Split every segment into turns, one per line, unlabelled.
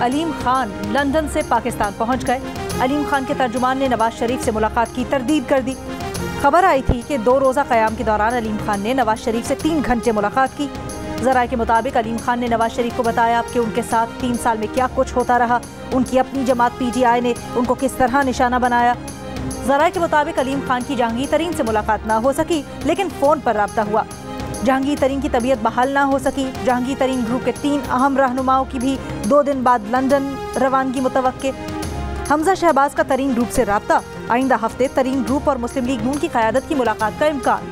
Aleem Khan London से पाकिस्तान पहुंच गए। अलीम खान के तर्जुमान ने नवाज शरीफ से मुलाकात की तरदीद कर दी। खबर आई थी कि 2 रोज़ा क़याम के दौरान अलीम खान ने नवाज शरीफ से 3 घंटे मुलाकात की। ज़राए के मुताबिक अलीम खान ने नवाज शरीफ को बताया कि उनके साथ 3 साल में क्या कुछ होता रहा, उनकी अपनी जमात PTI ने उनको किस तरह निशाना बनाया। ज़राए के मुताबिक अलीम खान की जहांगीर तरीन से मुलाकात ना हो सकी, लेकिन फ़ोन पर रब्ता हुआ। जहांगीर तरीन की तबीयत बहाल ना हो सकी। जहांगीर तरीन ग्रुप के 3 अहम रहनुमाओं की भी 2 दिन बाद लंदन रवानगी मुतवक्के। हमजा शहबाज का तरीन ग्रुप से रब्ता। आइंदा हफ्ते तरीन ग्रुप और मुस्लिम लीग नून की क़यादत की मुलाकात का इम्कान।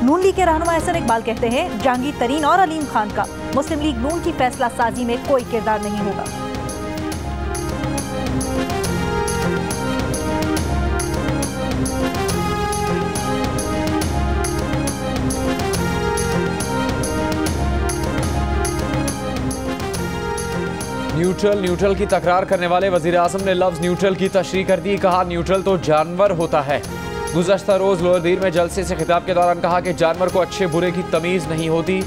नून लीग के रहनुमा एहसन इकबाल कहते हैं जहांगीर तरीन और अलीम खान का मुस्लिम लीग नून की फैसला साजी में कोई किरदार नहीं होगा।
न्यूट्रल की तकरार करने वाले वजीर आज़म ने लफ्ज़ न्यूट्रल की तशरीह कर दी। कहा न्यूट्रल तो जानवर होता है। गुज़श्ता रोज़ लोअरदीर में जलसे से खिताब के दौरान कहा कि जानवर को अच्छे बुरे की तमीज़ नहीं होती,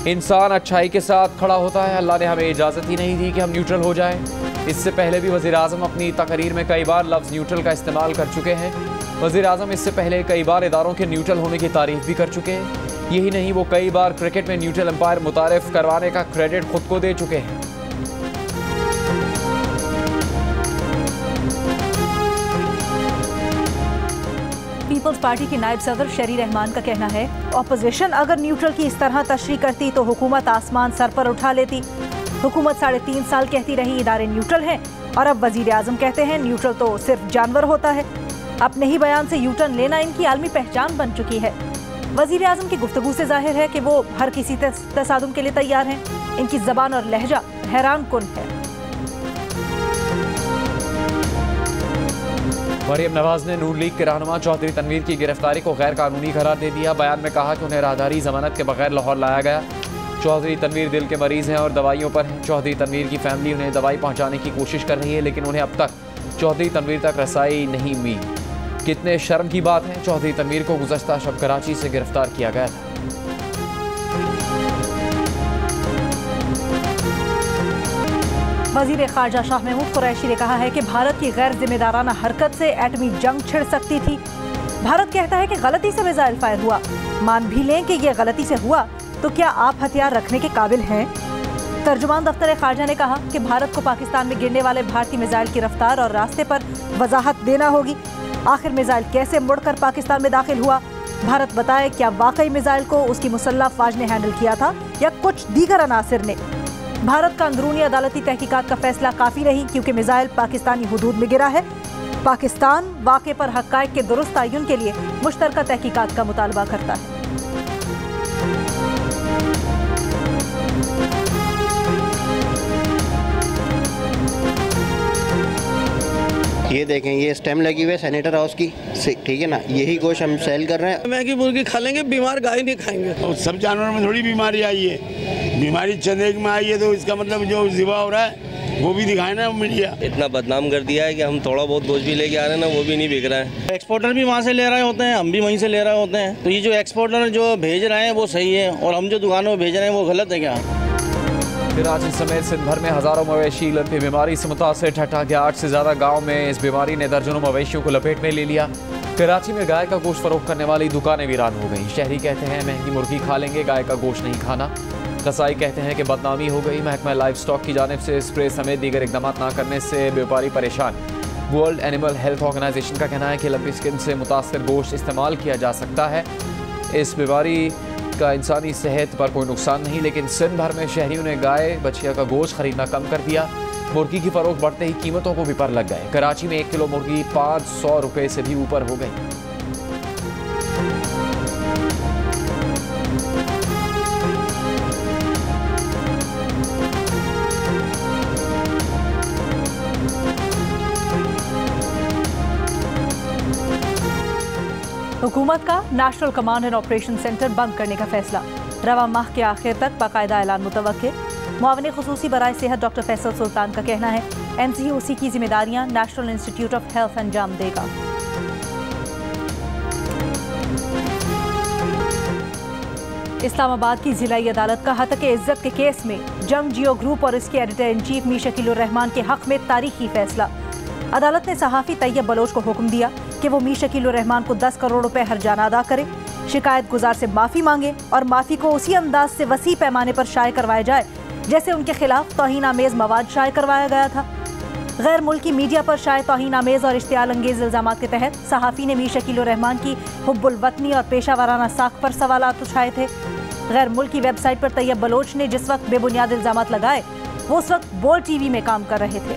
इंसान अच्छाई के साथ खड़ा होता है। अल्लाह ने हमें इजाज़त ही नहीं दी कि हम न्यूट्रल हो जाएं। इससे पहले भी वज़ीर आज़म अपनी तकरीर में कई बार लफ्ज़ न्यूट्रल का इस्तेमाल कर चुके हैं। वज़ीर आज़म इससे पहले कई बार इदारों के न्यूट्रल होने की तारीफ़ भी कर चुके हैं। यही नहीं, वो कई बार क्रिकेट में न्यूट्रल एम्पायर मुतारिफ करवाने का क्रेडिट खुद को दे चुके हैं।
पीपल्स पार्टी की नायब सदर शरी रहमान का कहना है ऑपोजिशन अगर न्यूट्रल की इस तरह तशरीह करती तो हुकूमत आसमान सर पर उठा लेती। हुकूमत 3.5 साल कहती रही इदारे न्यूट्रल हैं और अब वजीर आजम कहते हैं न्यूट्रल तो सिर्फ जानवर होता है। अपने ही बयान से यूटर्न लेना इनकी आलमी पहचान बन चुकी है। वजीर आजम की गुफ्तगू से जाहिर है कि वो हर किसी तसादुम के लिए तैयार हैं। इनकी जबान और लहजा हैरान कुन है।
मरियम नवाज ने नून लीग के रहनुमा चौधरी तनवीर की गिरफ्तारी को गैर कानूनी करार दे दिया। बयान में कहा कि उन्हें राहदारी जमानत के बगैर लाहौर लाया गया। चौधरी तनवीर दिल के मरीज हैं और दवाइयों पर हैं। चौधरी तनवीर की फैमिली उन्हें दवाई पहुंचाने की कोशिश कर रही है, लेकिन उन्हें अब तक चौधरी तनवीर तक रसाई नहीं मिली। कितने शर्म की बात है, चौधरी तनवीर को गुज़श्ता शब कराची से गिरफ्तार किया गया था।
वज़ीर ख़ारजा शाह महमूद कुरैशी ने कहा है कि भारत की गैर जिम्मेदाराना हरकत से एटमी जंग छिड़ सकती थी। भारत कहता है कि गलती से मिसाइल फायर हुआ। मान भी लें कि यह गलती से हुआ तो क्या आप हथियार रखने के काबिल हैं? तर्जुमान दफ्तर ख़ारजा ने कहा कि भारत को पाकिस्तान में गिरने वाले भारतीय मिसाइल की रफ्तार और रास्ते पर वजाहत देना होगी। आखिर मिसाइल कैसे मुड़कर पाकिस्तान में दाखिल हुआ? भारत बताए क्या वाकई मिसाइल को उसकी मुसल्लह फ़ौज ने हैंडल किया था या कुछ दीगर अनासिर ने? भारत का अंदरूनी अदालती तहकीकात का फैसला काफ़ी नहीं, क्योंकि मिसाइल पाकिस्तानी हुदूद में गिरा है। पाकिस्तान वाक़े पर हक़ाइक़ के दुरुस्त तयन के लिए मुश्तरका तहकीकात का मुतालबा करता है।
ये देखें, ये स्टेम लगी हुई है सैनिटर हाउस की, ठीक है ना। यही गोश्त हम सेल कर रहे हैं।
मैगी मुर्गी खा लेंगे, बीमार गाय नहीं खाएंगे।
तो सब जानवरों में थोड़ी बीमारी आई है। बीमारी चंद एक में आई है तो इसका मतलब जो ज़िबा हो रहा है वो भी दिखाए ना मीडिया।
इतना बदनाम कर दिया है कि हम थोड़ा बहुत गोश्त भी लेके आ रहे हैं ना, वो भी नहीं बिक रहा है।
एक्सपोर्टर भी वहाँ से ले रहे होते हैं, हम भी वहीं से ले रहे होते हैं। तो ये जो एक्सपोर्टर जो भेज रहे हैं वो सही है और हम जो दुकानों में भेज रहे हैं वो गलत है क्या?
कराची समेत सिंध भर में हज़ारों मवेशी लंबी बीमारी से मुतासर ठट्ठा गया। 8 से ज़्यादा गाँव में इस बीमारी ने दर्जनों मवेशियों को लपेट में ले लिया। कराची में गाय का गोश्त फरोख्त करने वाली दुकानें वीरान हो गई। शहरी कहते हैं महंगी मुर्गी खा लेंगे, गाय का गोश्त नहीं खाना। कसाई कहते हैं कि बदनामी हो गई। महकमा लाइफ स्टॉक की जानिब से स्प्रे समेत दीगर इकदाम ना करने से व्यापारी परेशान। वर्ल्ड एनिमल हेल्थ ऑर्गेनाइजेशन का कहना है कि लंबी स्किन से मुतासर गोश्त इस्तेमाल किया जा सकता है। इस बीमारी का इंसानी सेहत पर कोई नुकसान नहीं, लेकिन सिंध भर में शहरियों ने गाय बछिया का गोश्त खरीदना कम कर दिया। मुर्गी की फरोख्त बढ़ते ही कीमतों को भी पर लग गए। कराची में 1 किलो मुर्गी 500 रुपये से भी ऊपर हो गई।
हुकूमत का national command and operation centre बंद करने का फैसला। रवा माह के आखिर तक बाकायदा ऐलान मुतवक्के। मुआविन खुसूसी बराए सेहत डॉक्टर फैसल सुल्तान का कहना है NCOC की जिम्मेदारियां नेशनल इंस्टीट्यूट ऑफ हेल्थ अंजाम देगा। इस्लामाबाद की जिलाई अदालत का हतके इज्जत के केस में जंग जियो ग्रुप और इसके editor in chief Mir Shakilur Rahman के हक में तारीखी फैसला। अदालत ने सहाफ़ी तैयब बलोच को हुक्म दिया कि वो मीर शकीलुर रहमान को 10 करोड़ रुपए हर्जाना अदा करे, शिकायत गुजार से माफ़ी मांगे और माफ़ी को उसी अंदाज से वसी पैमाने पर शाये करवाया जाए जैसे उनके खिलाफ तौहीन आमेज मवाद शाये करवाया गया था। गैर मुल्की मीडिया पर शाये तौहीन आमेज और इश्तियाल अंगेज इल्ज़ामात के तहत सहाफ़ी ने मीर शकीलुर रहमान की हुब्बुल वतनी और पेशा वाराना साख पर सवालात उठाए थे। गैर मुल्की वेबसाइट पर तैयब बलोच ने जिस वक्त बेबुनियाद इल्ज़ामात लगाए वो उस वक्त बोल टीवी में काम कर रहे थे।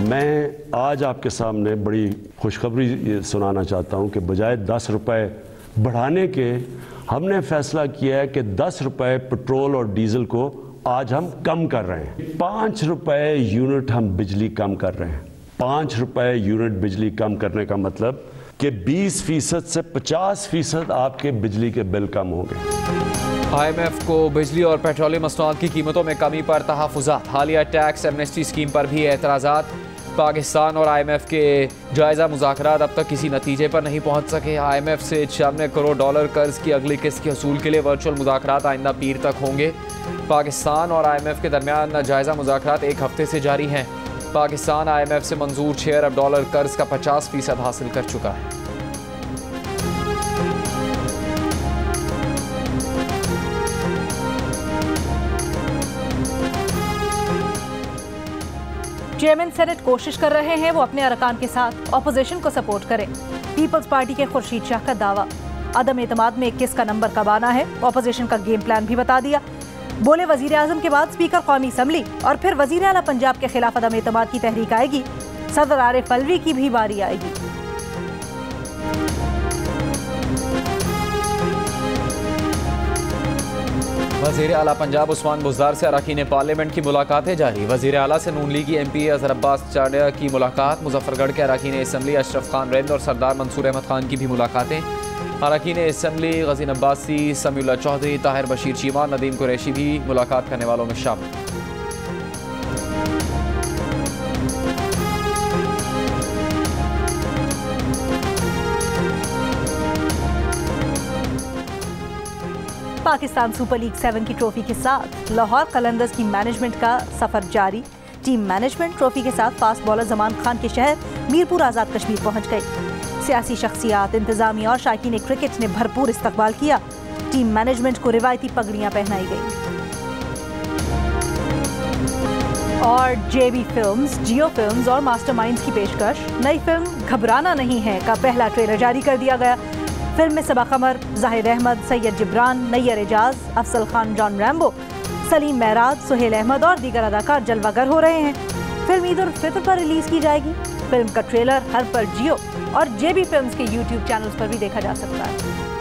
मैं आज आपके सामने बड़ी खुशखबरी सुनाना चाहता हूं कि बजाय 10 रुपए बढ़ाने के हमने फैसला किया है कि 10 रुपए पेट्रोल और डीजल को आज हम कम कर रहे हैं। 5 रुपए यूनिट हम बिजली कम कर रहे हैं। 5 रुपए यूनिट बिजली कम करने का मतलब कि 20% से 50% आपके बिजली के बिल कम होंगे।
IMF को बिजली और पेट्रोलियम मसनूआत की कीमतों में कमी पर तहफ़्फ़ुज़ात। हालिया टैक्स एमनेस्टी स्कीम पर भी एतराज़ात। पाकिस्तान और IMF के जायज़ा मुज़ाकरात अब तक किसी नतीजे पर नहीं पहुँच सके। IMF से 96 करोड़ डॉलर कर्ज की अगली किस्त के हसूल के लिए वर्चुअल मुज़ाकरात आइंदा पीर तक होंगे। पाकिस्तान और IMF के दरमियान जायज़ा मुज़ाकरात एक हफ्ते से जारी हैं। पाकिस्तान IMF से मंजूर 6 अरब डॉलर कर्ज का 50% हासिल कर चुका है।
चेयरमैन सेनेट कोशिश कर रहे हैं वो अपने अरकान के साथ अपोजिशन को सपोर्ट करें। पीपल्स पार्टी के खुर्शीद शाह का दावा, अदम एतमाद में 21 का नंबर कब आना है, अपोजिशन का गेम प्लान भी बता दिया। बोले वजीर आजम के बाद स्पीकर कौमी असम्बली और फिर वजीर आला पंजाब के खिलाफ अदम एतमाद की तहरीक आएगी, सदर आरिफ अलवी की भी बारी आएगी।
वज़ीर आला पंजाब उस्मान बुज़दार से अरकान पार्लियामेंट की मुलाकातें जारी। वज़ीर आला से नून लीगी MP अज़हर अब्बास चांडिया की मुलाकात। मुजफ्फरगढ़ के अरकान असम्बली अशरफ खान रिंद और सरदार मंसूर अहमद खान की भी मुलाकातें। अरकान असम्बली गज़ीन अब्बासी, समीउल्लाह चौधरी, ताहिर बशीर चीमा, नदीम कुरैशी भी मुलाकात करने वालों में शामिल।
पाकिस्तान सुपर लीग 7 की ट्रॉफी के साथ लाहौर कलंदर्स की मैनेजमेंट का सफर जारी। टीम मैनेजमेंट ट्रॉफी के साथ फास्ट बॉलर जमान खान के शहर मीरपुर आज़ाद कश्मीर पहुंच गई। सियासी शख्सियात, इंतजामिया और शायकीन क्रिकेट ने भरपूर इस्तकबाल किया। टीम मैनेजमेंट को रिवायती पगड़ियां पहनाई गई। और JB फिल्म्स, जियो फिल्म्स और मास्टरमाइंड्स की पेशकश नई फिल्म घबराना नहीं है का पहला ट्रेलर जारी कर दिया गया। फिल्म में सबा कमर, जाहिर अहमद, सैयद जिब्रान, नैयर एजाज, अफसल खान, जॉन रैम्बो, सलीम महराज, सुहेल अहमद और दीगर अदाकार जलवागर हो रहे हैं। फिल्म ईद उल फितर पर रिलीज की जाएगी। फिल्म का ट्रेलर हर पर जियो और JB फिल्म्स के YouTube चैनल्स पर भी देखा जा सकता है।